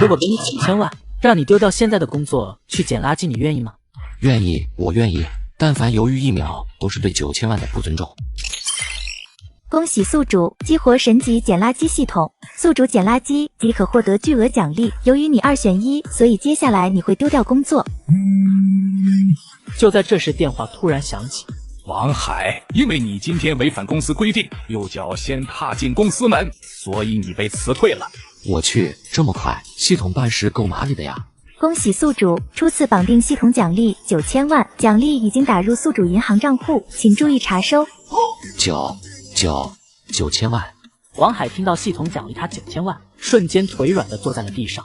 如果给你几千万，让你丢掉现在的工作去捡垃圾，你愿意吗？愿意，我愿意。但凡犹豫1秒，都是对9000万的不尊重。恭喜宿主激活神级捡垃圾系统，宿主捡垃圾即可获得巨额奖励。由于你2选1，所以接下来你会丢掉工作。就在这时，电话突然响起。王海，因为你今天违反公司规定，右脚先踏进公司门，所以你被辞退了。我去，这么快，系统办事够麻利的呀！恭喜宿主初次绑定系统奖励9000万，奖励已经打入宿主银行账户，请注意查收。9000万！王海听到系统奖励他9000万，瞬间腿软的坐在了地上。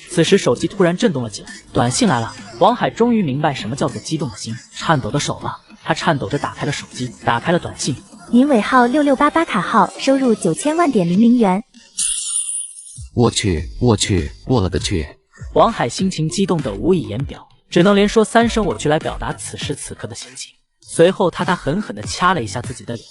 此时手机突然震动了起来，短信来了。王海终于明白什么叫做激动的心，颤抖的手了。他颤抖着打开了手机，打开了短信。您尾号6688卡号收入9000万点00元。我去，我了个去！王海心情激动的无以言表，只能连说3声我去来表达此时此刻的心情。随后他狠狠地掐了一下自己的脸。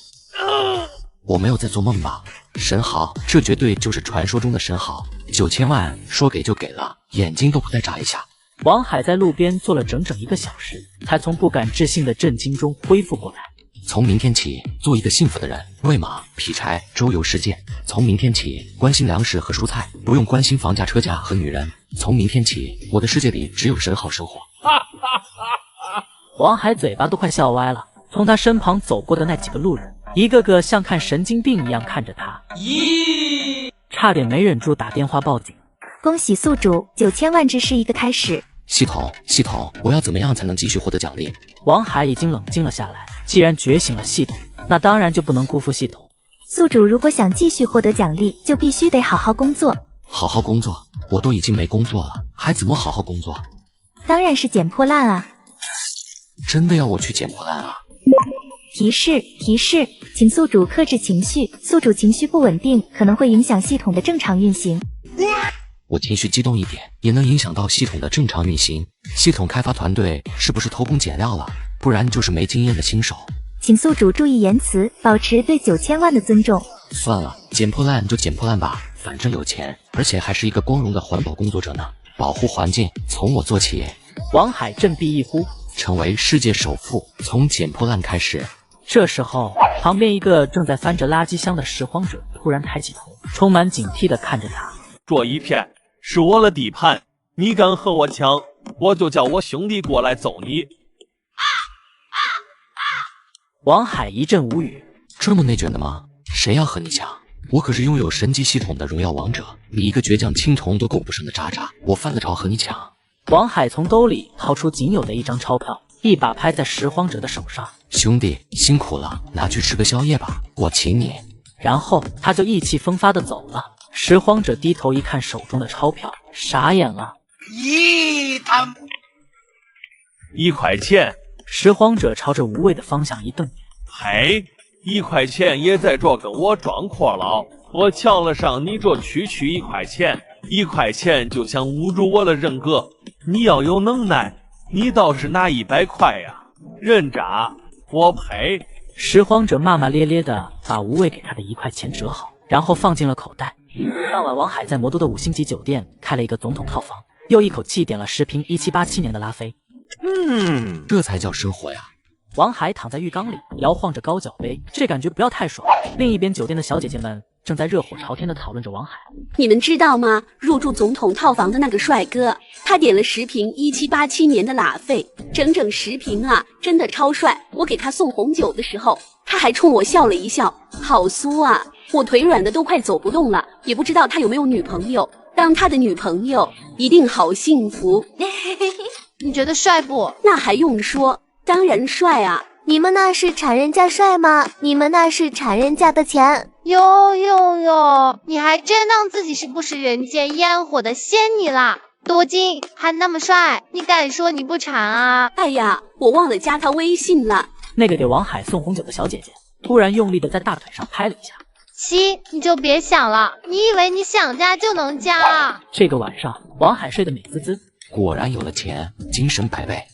我没有在做梦吧？神豪，这绝对就是传说中的神豪！9000万说给就给了，眼睛都不带眨一下。王海在路边坐了整整1个小时，才从不敢置信的震惊中恢复过来。从明天起，做一个幸福的人，喂马、劈柴，周游世界。从明天起，关心粮食和蔬菜，不用关心房价、车价和女人。从明天起，我的世界里只有神好生活。王海嘴巴都快笑歪了。从他身旁走过的那几个路人，一个个像看神经病一样看着他，差点没忍住打电话报警。恭喜宿主9000万只是一个开始。系统，我要怎么样才能继续获得奖励？王海已经冷静了下来，既然觉醒了系统，那当然就不能辜负系统。宿主如果想继续获得奖励，就必须得好好工作。好好工作？我都已经没工作了，还怎么好好工作？当然是捡破烂啊！真的要我去捡破烂啊？提示，请宿主克制情绪，宿主情绪不稳定，可能会影响系统的正常运行。我情绪激动一点，也能影响到系统的正常运行。系统开发团队是不是偷工减料了？不然就是没经验的新手。请宿主注意言辞，保持对9000万的尊重。算了，捡破烂就捡破烂吧，反正有钱，而且还是一个光荣的环保工作者呢。保护环境，从我做起。王海振臂一呼，成为世界首富，从捡破烂开始。这时候，旁边一个正在翻着垃圾箱的拾荒者突然抬起头，充满警惕地看着他。这一片是我的地盘，你敢和我抢，我就叫我兄弟过来揍你。王海一阵无语，这么内卷的吗？谁要和你抢？我可是拥有神级系统的荣耀王者，你一个倔强青铜都够不上的渣渣，我犯得着和你抢？王海从兜里掏出仅有的一张钞票，一把拍在拾荒者的手上。兄弟，辛苦了，拿去吃个宵夜吧，我请你。然后他就意气风发地走了。拾荒者低头一看手中的钞票，傻眼了。1块钱！拾荒者朝着无畏的方向一瞪眼。嘿，1块钱也在这跟我装阔了，我抢了上你这区1块钱，1块钱就想侮辱我的人格，你要有能耐，你倒是拿100块呀！人渣，我呸！拾荒者骂骂咧咧的把无畏给他的1块钱折好，然后放进了口袋。当晚，王海在魔都的5星级酒店开了一个总统套房，又一口气点了10瓶1787年的拉菲。这才叫生活呀！王海躺在浴缸里，摇晃着高脚杯，这感觉不要太爽。另一边，酒店的小姐姐们正在热火朝天的讨论着王海。你们知道吗？入住总统套房的那个帅哥，他点了10瓶1787年的拉菲，整整10瓶啊，真的超帅。我给他送红酒的时候，他还冲我笑了一笑，好酥啊！我腿软的都快走不动了，也不知道他有没有女朋友。当他的女朋友一定好幸福。你觉得帅不？那还用说，当然帅啊！你们那是馋人家帅吗？你们那是馋人家的钱。哟，你还真当自己是不食人间烟火的仙女啦？多金还那么帅，你敢说你不馋啊？哎呀，我忘了加他微信了。那个给王海送红酒的小姐姐突然用力的在大腿上拍了一下。七，你就别想了，你以为你想加就能加啊？这个晚上，王海睡得美滋滋。果然有了钱，精神百倍。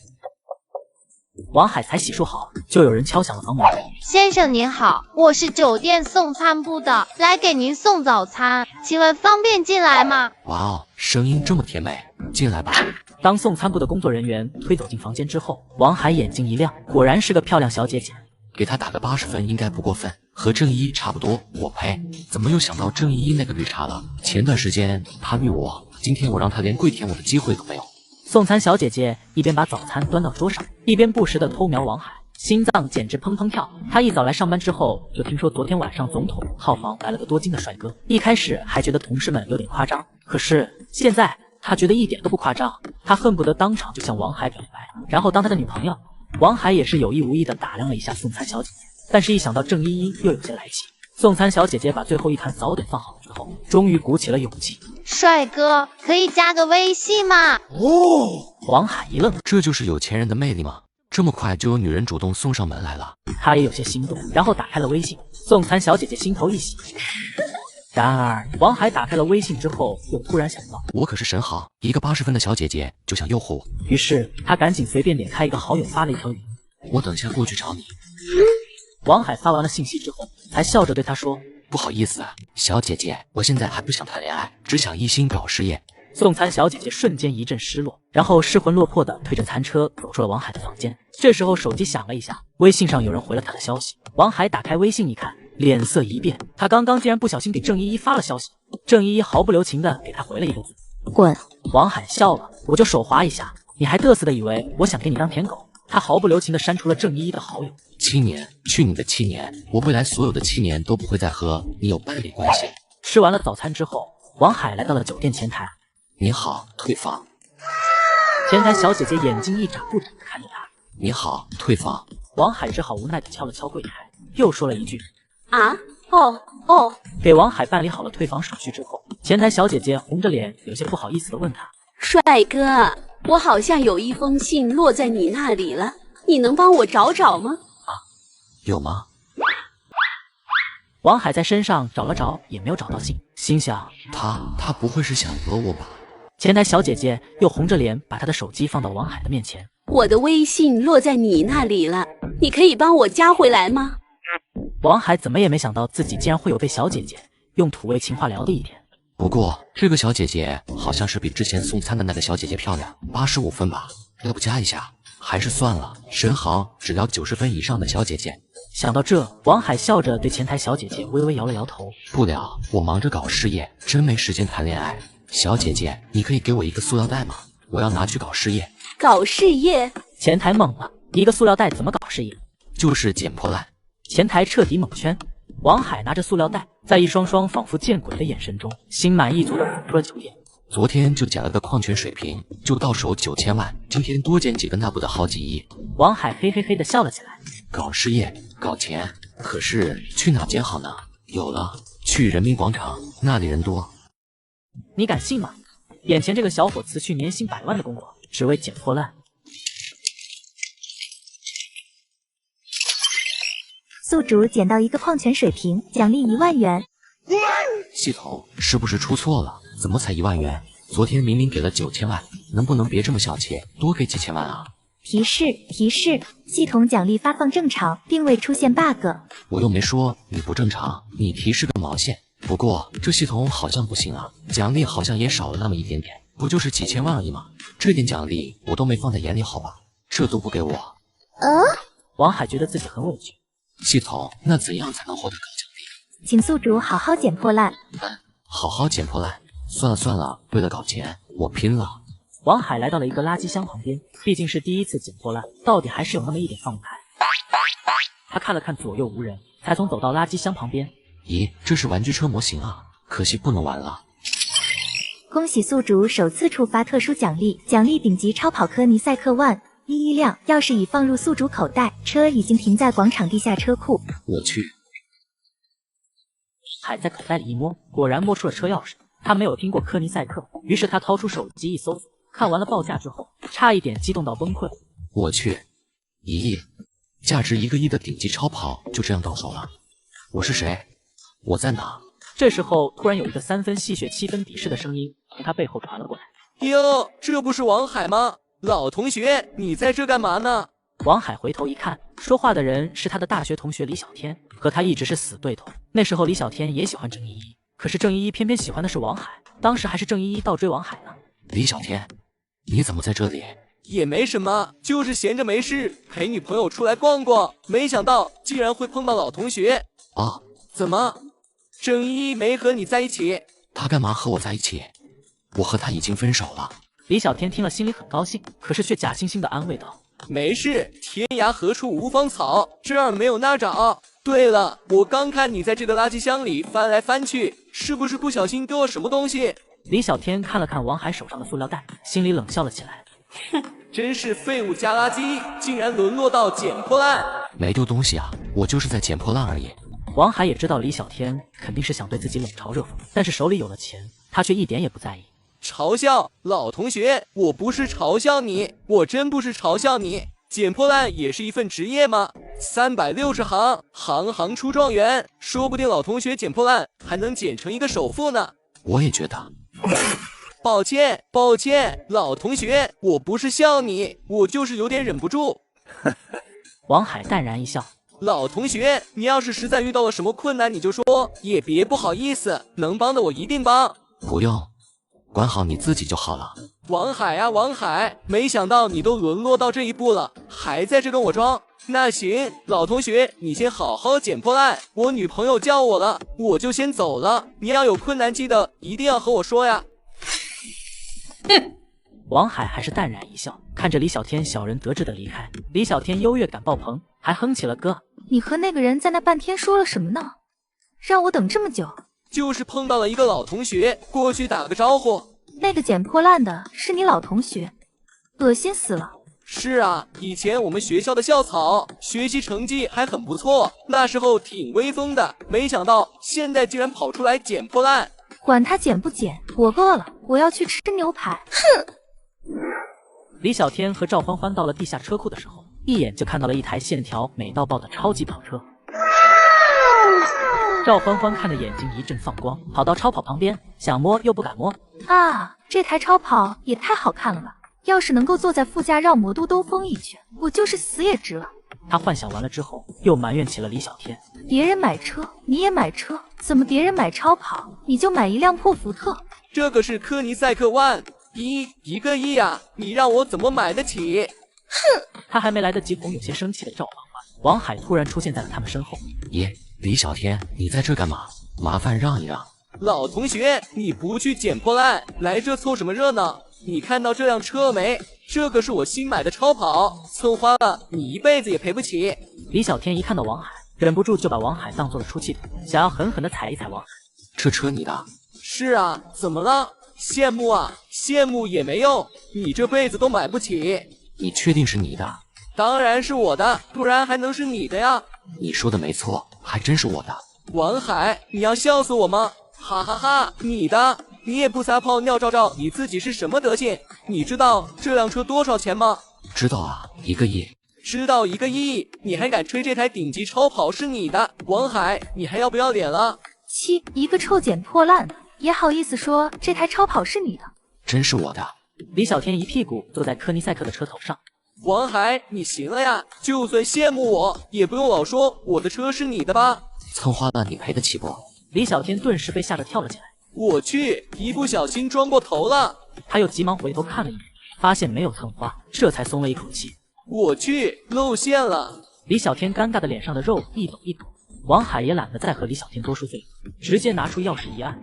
王海才洗漱好，就有人敲响了房门。先生您好，我是酒店送餐部的，来给您送早餐，请问方便进来吗？哇哦，声音这么甜美，进来吧。当送餐部的工作人员推走进房间之后，王海眼睛一亮，果然是个漂亮小姐姐。给她打个80分应该不过分，和郑依依差不多。我呸，怎么又想到郑依依那个绿茶了？前段时间她绿我，今天我让她连跪舔我的机会都没有。送餐小姐姐一边把早餐端到桌上，一边不时地偷瞄王海，心脏简直砰砰跳。她一早来上班之后，就听说昨天晚上总统套房来了个多金的帅哥，一开始还觉得同事们有点夸张，可是现在她觉得一点都不夸张，她恨不得当场就向王海表白，然后当他的女朋友。王海也是有意无意地打量了一下送餐小姐姐，但是一想到郑依依又有些来气。送餐小姐姐把最后一盘早点放好之后，终于鼓起了勇气。帅哥，可以加个微信吗？王海一愣，这就是有钱人的魅力吗？这么快就有女人主动送上门来了？他也有些心动，然后打开了微信。送餐小姐姐心头一喜。然而，王海打开了微信之后，又突然想到，我可是神豪，一个80分的小姐姐就想诱惑我。于是他赶紧随便点开一个好友发了一条语音：我等下过去找你。王海发完了信息之后，才笑着对他说：不好意思，小姐姐，我现在还不想谈恋爱，只想一心搞事业。送餐小姐姐瞬间一阵失落，然后失魂落魄地推着餐车走出了王海的房间。这时候手机响了一下，微信上有人回了他的消息。王海打开微信一看，脸色一变，他刚刚竟然不小心给郑依依发了消息。郑依依毫不留情地给他回了一个字：滚。王海笑了，我就手滑一下，你还嘚瑟的以为我想给你当舔狗。他毫不留情地删除了郑依依的好友。7年，去你的7年！我未来所有的7年都不会再和你有半点关系。吃完了早餐之后，王海来到了酒店前台。你好，退房。前台小姐姐眼睛一眨不眨地看着他。你好，退房。王海只好无奈地敲了敲柜台，又说了一句：啊，哦。给王海办理好了退房手续之后，前台小姐姐红着脸，有些不好意思地问他：帅哥，我好像有一封信落在你那里了，你能帮我找找吗？有吗？王海在身上找了找，也没有找到信，心想他不会是想讹我吧？前台小姐姐又红着脸把她的手机放到王海的面前。我的微信落在你那里了，你可以帮我加回来吗？王海怎么也没想到自己竟然会有被小姐姐用土味情话聊的一天。不过这个小姐姐好像是比之前送餐的那个小姐姐漂亮，85分吧，要不加一下？还是算了，神豪只要90分以上的小姐姐。想到这，王海笑着对前台小姐姐微微摇了摇头。不了，我忙着搞事业，真没时间谈恋爱。小姐姐，你可以给我一个塑料袋吗？我要拿去搞事业。搞事业？前台懵了，一个塑料袋怎么搞事业？就是捡破烂。前台彻底蒙圈。王海拿着塑料袋，在一双双仿佛见鬼的眼神中，心满意足地走出了酒店。昨天就捡了个矿泉水瓶，就到手9000万，今天多捡几个那不得好几亿。王海嘿嘿嘿地笑了起来。搞事业，搞钱，可是去哪捡好呢？有了，去人民广场，那里人多。你敢信吗？眼前这个小伙辞去年薪100万的工作，只为捡破烂。宿主捡到一个矿泉水瓶，奖励1万元。系统是不是出错了？怎么才1万元？昨天明明给了9000万，能不能别这么小气，多给几千万啊？提示，系统奖励发放正常，并未出现 bug。我又没说你不正常，你提示个毛线？不过这系统好像不行啊，奖励好像也少了那么一点点，不就是几千万而已吗？这点奖励我都没放在眼里，好吧？这都不给我。王海觉得自己很委屈。系统，那怎样才能获得高奖励？请宿主好好捡破烂。好好捡破烂。算了，为了搞钱，我拼了。王海来到了一个垃圾箱旁边，毕竟是第一次捡破烂，到底还是有那么一点放不开。他看了看左右无人，才从走到垃圾箱旁边。咦，这是玩具车模型啊，可惜不能玩了。恭喜宿主首次触发特殊奖励，奖励顶级超跑科尼赛克1一辆，钥匙已放入宿主口袋，车已经停在广场地下车库。我去。海在口袋里一摸，果然摸出了车钥匙。他没有听过科尼赛克，于是他掏出手机一搜索，看完了报价之后，差一点激动到崩溃。我去，1亿，价值1个亿的顶级超跑就这样到手了。我是谁？我在哪？这时候突然有一个3分戏谑7分鄙视的声音从他背后传了过来。哟，这不是王海吗？老同学，你在这干嘛呢？王海回头一看，说话的人是他的大学同学李小天，和他一直是死对头。那时候李小天也喜欢郑依依，可是郑依依偏偏喜欢的是王海，当时还是郑依依倒追王海呢。李小天，你怎么在这里？也没什么，就是闲着没事，陪女朋友出来逛逛，没想到竟然会碰到老同学。啊，怎么，郑依依没和你在一起？他干嘛和我在一起？我和他已经分手了。李小天听了心里很高兴，可是却假惺惺地安慰道：没事，天涯何处无芳草，这儿没有那找。对了，我刚看你在这个垃圾箱里翻来翻去，是不是不小心丢了什么东西？李小天看了看王海手上的塑料袋，心里冷笑了起来。哼，真是废物加垃圾，竟然沦落到捡破烂。没丢东西啊，我就是在捡破烂而已。王海也知道李小天肯定是想对自己冷嘲热讽，但是手里有了钱，他却一点也不在意。嘲笑老同学，我不是嘲笑你，我真不是嘲笑你。捡破烂也是一份职业吗？360行，行行出状元，说不定老同学捡破烂还能捡成一个首富呢。我也觉得。抱歉，老同学，我不是笑你，我就是有点忍不住。王海淡然一笑，老同学，你要是实在遇到了什么困难，你就说，也别不好意思，能帮的我一定帮。不用，管好你自己就好了。王海啊，王海，没想到你都沦落到这一步了，还在这跟我装。那行，老同学，你先好好捡破烂，我女朋友叫我了，我就先走了。你要有困难记得一定要和我说呀。王海还是淡然一笑，看着李小天小人得志的离开，李小天优越感爆棚，还哼起了歌。你和那个人在那半天说了什么呢？让我等这么久。就是碰到了一个老同学，过去打个招呼。那个捡破烂的是你老同学，恶心死了。是啊，以前我们学校的校草，学习成绩还很不错，那时候挺威风的，没想到现在竟然跑出来捡破烂。管他捡不捡，我饿了，我要去吃牛排。哼！李小天和赵欢欢到了地下车库的时候，一眼就看到了一台线条美到爆的超级跑车。赵欢欢看得眼睛一阵放光，跑到超跑旁边，想摸又不敢摸。啊，这台超跑也太好看了吧！要是能够坐在副驾绕魔都兜风一圈，我就是死也值了。他幻想完了之后，又埋怨起了李小天。别人买车，你也买车，怎么别人买超跑，你就买一辆破福特？这个是科尼赛克1，一个亿啊！你让我怎么买得起？哼！他还没来得及哄有些生气的赵欢欢，王海突然出现在了他们身后。耶，李小天，你在这干嘛？麻烦让一让。老同学，你不去捡破烂，来这凑什么热闹？你看到这辆车没？这可是我新买的超跑，蹭花了你一辈子也赔不起。李小天一看到王海，忍不住就把王海当做了出气筒，想要狠狠地踩一踩王海。这车你的？是啊，怎么了？羡慕啊？羡慕也没用，你这辈子都买不起。你确定是你的？当然是我的，不然还能是你的呀？你说的没错，还真是我的。王海，你要笑死我吗？哈哈哈，你的。你也不撒泡尿照照你自己是什么德行？你知道这辆车多少钱吗？知道啊，1个亿。知道1个亿，你还敢吹这台顶级超跑是你的？王海，你还要不要脸了？一个臭捡破烂的也好意思说这台超跑是你的？真是我的。李小天一屁股坐在科尼赛克的车头上。王海，你行了呀，就算羡慕我，也不用老说我的车是你的吧？蹭花了你赔得起不？李小天顿时被吓得跳了起来。我去，一不小心撞过头了。他又急忙回头看了一眼，发现没有蹭花，这才松了一口气。我去，露馅了。李小天尴尬的脸上的肉一抖一抖。王海也懒得再和李小天多说废话，直接拿出钥匙一按，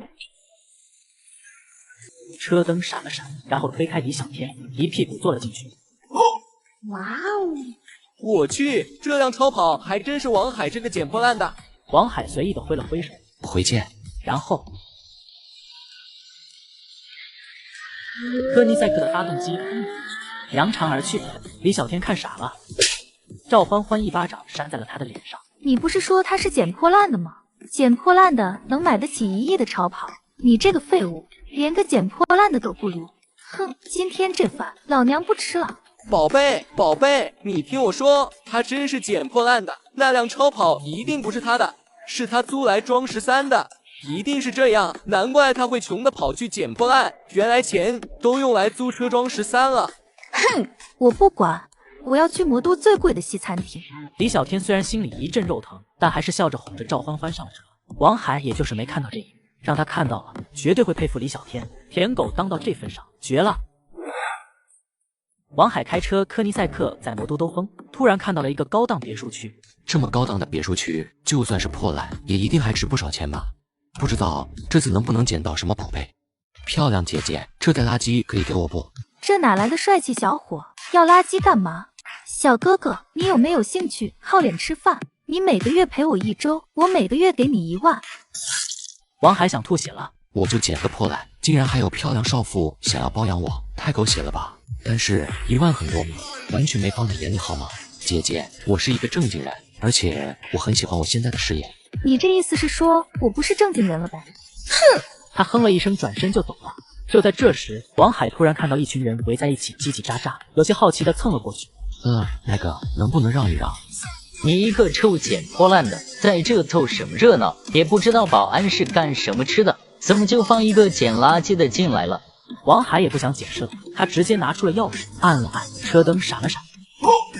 车灯闪了闪，然后推开李小天，一屁股坐了进去。哇哦！我去，这辆超跑还真是王海这个捡破烂的。王海随意的挥了挥手，回见。然后科尼赛克的发动机扬长而去。李小天看傻了，赵欢欢一巴掌扇在了他的脸上。你不是说他是捡破烂的吗？捡破烂的能买得起1亿的超跑，你这个废物连个捡破烂的都不如。哼，今天这饭老娘不吃了。宝贝，宝贝，你听我说，他真是捡破烂的，那辆超跑一定不是他的，是他租来装13的。一定是这样，难怪他会穷的跑去捡破烂，原来钱都用来租车装13了。哼，我不管，我要去魔都最贵的西餐厅。李小天虽然心里一阵肉疼，但还是笑着哄着赵欢欢上了车。王海也就是没看到这一幕，让他看到了，绝对会佩服李小天。舔狗当到这份上，绝了！王海开车科尼赛克在魔都兜风，突然看到了一个高档别墅区。这么高档的别墅区，就算是破烂，也一定还值不少钱吧？不知道这次能不能捡到什么宝贝？漂亮姐姐，这袋垃圾可以给我不？这哪来的帅气小伙？要垃圾干嘛？小哥哥，你有没有兴趣靠脸吃饭？你每个月陪我1周，我每个月给你1万。王海想吐血了，我就捡个破烂，竟然还有漂亮少妇想要包养我，太狗血了吧？但是1万很多吗？完全没放在眼里好吗？姐姐，我是一个正经人，而且我很喜欢我现在的事业。你这意思是说我不是正经人了呗？哼！他哼了一声，转身就走了。就在这时，王海突然看到一群人围在一起叽叽喳喳，有些好奇地蹭了过去。那个能不能让一让？你一个臭捡破烂的，在这凑什么热闹？也不知道保安是干什么吃的，怎么就放一个捡垃圾的进来了？王海也不想解释了，他直接拿出了钥匙，按了按车灯，闪了闪。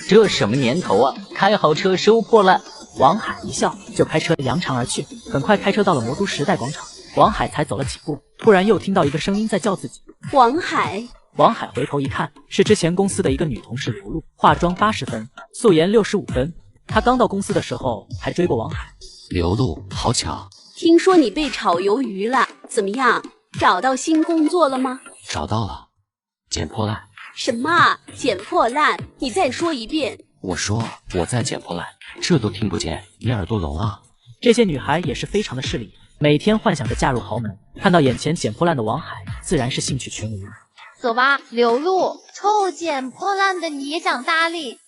这什么年头啊，开豪车收破烂！王海一笑，就开车扬长而去。很快开车到了魔都时代广场，王海才走了几步，突然又听到一个声音在叫自己。王海。王海回头一看，是之前公司的一个女同事刘露，化妆80分，素颜65分。她刚到公司的时候还追过王海。刘露，好巧。听说你被炒鱿鱼了，怎么样？找到新工作了吗？找到了，捡破烂。什么啊？捡破烂？你再说一遍。我说我在捡破烂，这都听不见，你耳朵聋啊？这些女孩也是非常的势利，每天幻想着嫁入豪门，看到眼前捡破烂的王海，自然是兴趣全无。走吧，刘露，臭捡破烂的你也想搭理？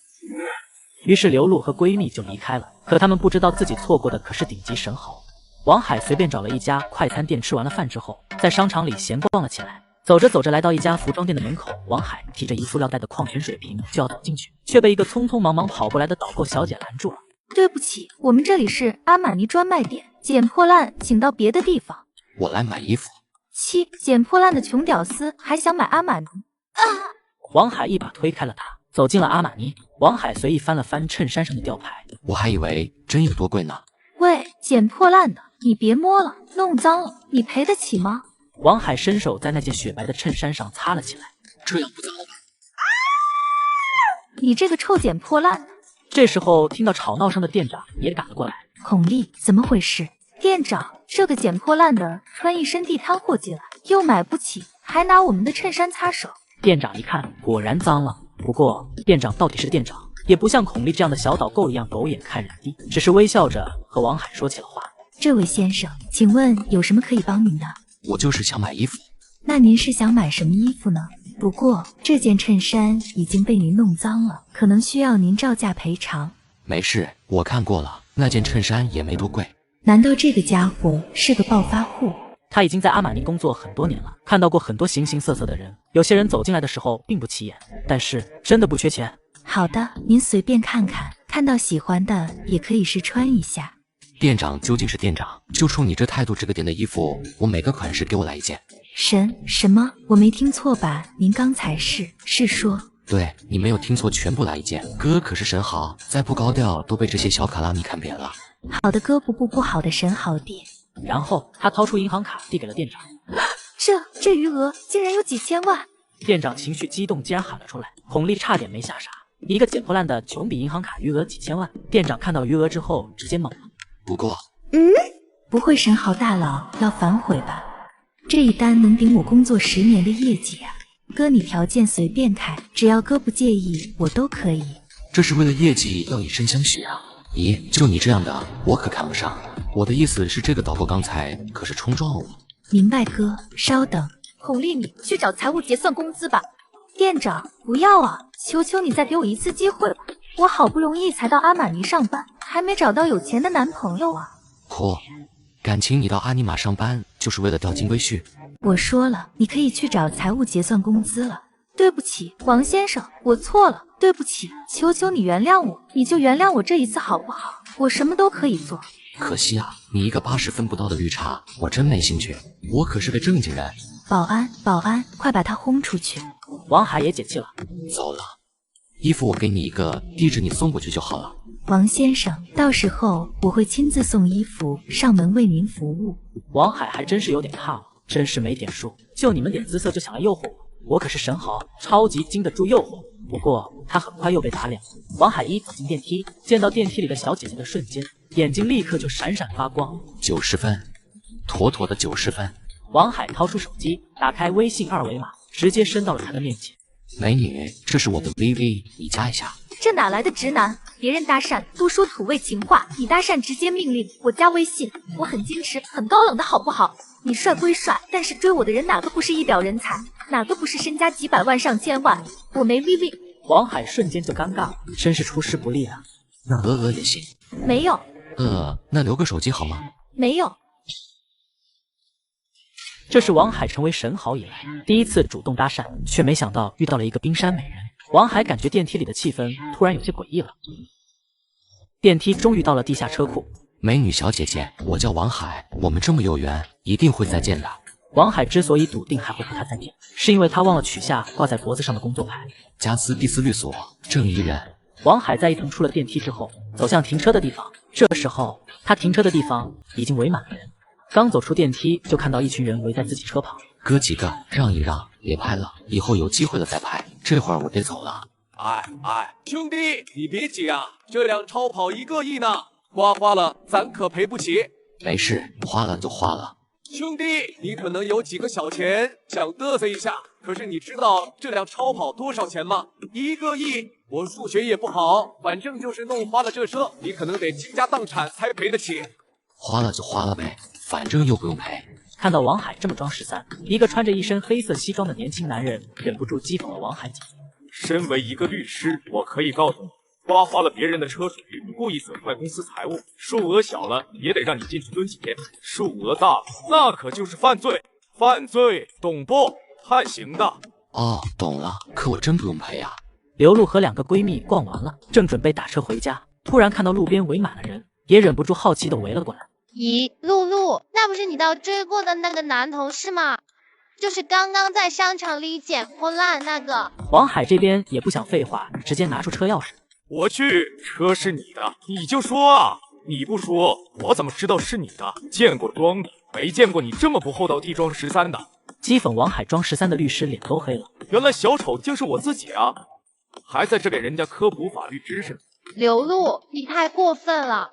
于是刘露和闺蜜就离开了，可她们不知道自己错过的可是顶级神豪。王海随便找了一家快餐店，吃完了饭之后，在商场里闲逛了起来。走着走着，来到一家服装店的门口，王海提着一塑料袋的矿泉水瓶就要走进去，却被一个匆匆忙忙跑过来的导购小姐拦住了。对不起，我们这里是阿玛尼专卖店，捡破烂请到别的地方。我来买衣服。七，捡破烂的穷屌丝还想买阿玛尼啊！王海一把推开了他，走进了阿玛尼。王海随意翻了翻衬衫上的吊牌，我还以为真有多贵呢。喂，捡破烂的，你别摸了，弄脏了，你赔得起吗？王海伸手在那件雪白的衬衫上擦了起来，这样不脏了吧？你这个臭捡破烂的！这时候听到吵闹声的店长也赶了过来。孔丽，怎么回事？店长，这个捡破烂的穿一身地摊货进来，又买不起，还拿我们的衬衫擦手。店长一看，果然脏了。不过店长到底是店长，也不像孔丽这样的小导购一样狗眼看人低，只是微笑着和王海说起了话。这位先生，请问有什么可以帮您的？我就是想买衣服。那您是想买什么衣服呢？不过这件衬衫已经被您弄脏了，可能需要您照价赔偿。没事，我看过了，那件衬衫也没多贵。难道这个家伙是个暴发户？他已经在阿玛尼工作很多年了，看到过很多形形色色的人。有些人走进来的时候并不起眼，但是真的不缺钱。好的，您随便看看，看到喜欢的也可以试穿一下。店长究竟是店长，就冲你这态度，这个店的衣服我每个款式给我来一件。什么？我没听错吧？您刚才是说？对，你没有听错，全部来一件。哥可是神豪，再不高调都被这些小卡拉米看扁了。好的哥不好的神豪店。然后他掏出银行卡递给了店长。这余额竟然有几千万！店长情绪激动，竟然喊了出来。孔丽差点没吓傻，一个捡破烂的穷比银行卡余额几千万。店长看到余额之后直接懵了。不过不会神豪大佬要反悔吧？这一单能顶我工作10年的业绩啊！哥你条件随便开，只要哥不介意我都可以。这是为了业绩要以身相许啊！咦，就你这样的我可看不上。我的意思是这个导购刚才可是冲撞了我。明白哥，稍等。孔丽，你去找财务结算工资吧。店长，不要啊，求求你再给我一次机会吧。我好不容易才到阿玛尼上班，还没找到有钱的男朋友啊。嚯，感情你到阿尼玛上班就是为了钓金龟婿？我说了，你可以去找财务结算工资了。对不起，王先生，我错了，对不起，求求你原谅我，你就原谅我这一次好不好？我什么都可以做。可惜啊，你一个80分不到的绿茶，我真没兴趣。我可是个正经人。保安，快把他轰出去！王海也解气了，走了。衣服我给你一个，地址你送过去就好了。王先生，到时候我会亲自送衣服上门为您服务。王海还真是有点怕了，真是没点数，就你们点姿色就想来诱惑我，我可是神豪，超级经得住诱惑。不过他很快又被打脸了。王海一走进电梯，见到电梯里的小姐姐的瞬间，眼睛立刻就闪闪发光。90分，妥妥的90分。王海掏出手机，打开微信二维码，直接伸到了她的面前。美女，这是我的 VV， 你加一下。这哪来的直男？别人搭讪都说土味情话，你搭讪直接命令我加微信，我很矜持，很高冷的好不好？你帅归帅，但是追我的人哪个不是一表人才？哪个不是身家几百万上千万？我没 VV。王海瞬间就尴尬了，真是出师不利啊。那也行。没有。那留个手机好吗？没有。这是王海成为神豪以来第一次主动搭讪，却没想到遇到了一个冰山美人。王海感觉电梯里的气氛突然有些诡异了。电梯终于到了地下车库。美女小姐姐，我叫王海，我们这么有缘，一定会再见的。王海之所以笃定还会和他再见，是因为他忘了取下挂在脖子上的工作牌。加斯蒂斯律所，正义人。王海在一同出了电梯之后，走向停车的地方。这时候，他停车的地方已经围满了人。刚走出电梯，就看到一群人围在自己车旁。哥几个，让一让，别拍了，以后有机会了再拍。这会儿我得走了。兄弟，你别急啊，这辆超跑1个亿呢，花了咱可赔不起。没事，花了就花了。兄弟，你可能有几个小钱想嘚瑟一下，可是你知道这辆超跑多少钱吗？1个亿。我数学也不好，反正就是弄花了这车，你可能得倾家荡产才赔得起。花了就花了呗，反正又不用赔。看到王海这么装13，一个穿着一身黑色西装的年轻男人忍不住讥讽了王海几句。身为一个律师，我可以告诉你，花了别人的车水，故意损坏公司财物，数额小了也得让你进去蹲几天，数额大了那可就是犯罪，懂不？判刑的。哦，懂了，可我真不用赔啊。刘露和2个闺蜜逛完了，正准备打车回家，突然看到路边围满了人，也忍不住好奇的围了过来。咦，露露，那不是你到追过的那个男同事吗？就是刚刚在商场里捡破烂那个。王海这边也不想废话，直接拿出车钥匙。我去，车是你的，你就说啊！你不说，我怎么知道是你的？见过装的，没见过你这么不厚道地装13的。讥讽王海装13的律师脸都黑了。原来小丑竟是我自己啊！还在这给人家科普法律知识呢。刘露，你太过分了！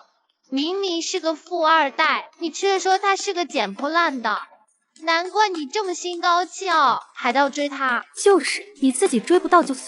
明明是个富2代，你却说他是个捡破烂的，难怪你这么心高气傲，还要追他。就是，你自己追不到就算。